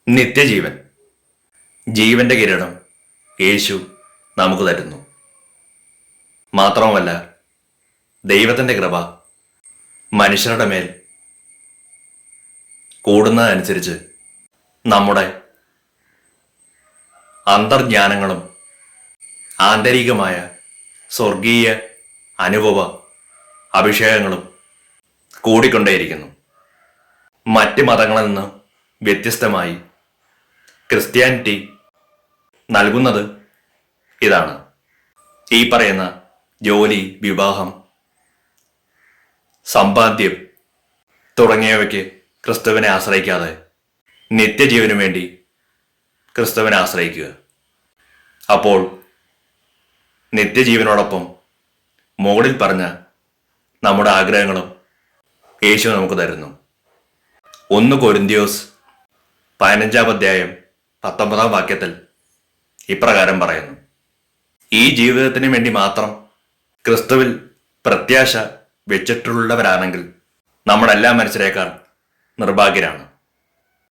നിത്യജീവൻ, ജീവന്റെ കിരീടം യേശു നമുക്ക് തരുന്നു. മാത്രവുമല്ല, ദൈവത്തിൻ്റെ കൃപ മനുഷ്യരുടെ മേൽ കൂടുന്നതനുസരിച്ച് നമ്മുടെ അന്തർജ്ഞാനങ്ങളും ആന്തരികമായ സ്വർഗീയ അനുഭവ അഭിഷേകങ്ങളും കൂടിക്കൊണ്ടേയിരിക്കുന്നു. മറ്റ് മതങ്ങളിൽ നിന്ന് വ്യത്യസ്തമായി ക്രിസ്ത്യാനിറ്റി നൽകുന്നത് ഇതാണ്. ഈ പറയുന്ന ജോലി, വിവാഹം, സമ്പാദ്യം തുടങ്ങിയവയ്ക്ക് ക്രിസ്തുവിനെ ആശ്രയിക്കാതെ നിത്യജീവനു വേണ്ടി ക്രിസ്തുവിനെ ആശ്രയിക്കുക. അപ്പോൾ നിത്യജീവനോടൊപ്പം മുകളിൽ പറഞ്ഞ നമ്മുടെ ആഗ്രഹങ്ങളും യേശു നമുക്ക് തരുന്നു. 1 കൊരിന്ത്യോസ് 15-ാം അധ്യായം 19-ാം വാക്യത്തിൽ ഇപ്രകാരം പറയുന്നു: ഈ ജീവിതത്തിന് വേണ്ടി മാത്രം ക്രിസ്തുവിൽ പ്രത്യാശ വെച്ചിട്ടുള്ളവരാണെങ്കിൽ നമ്മളെല്ലാ മനുഷ്യരേക്കാൾ നിർഭാഗ്യരാണ്.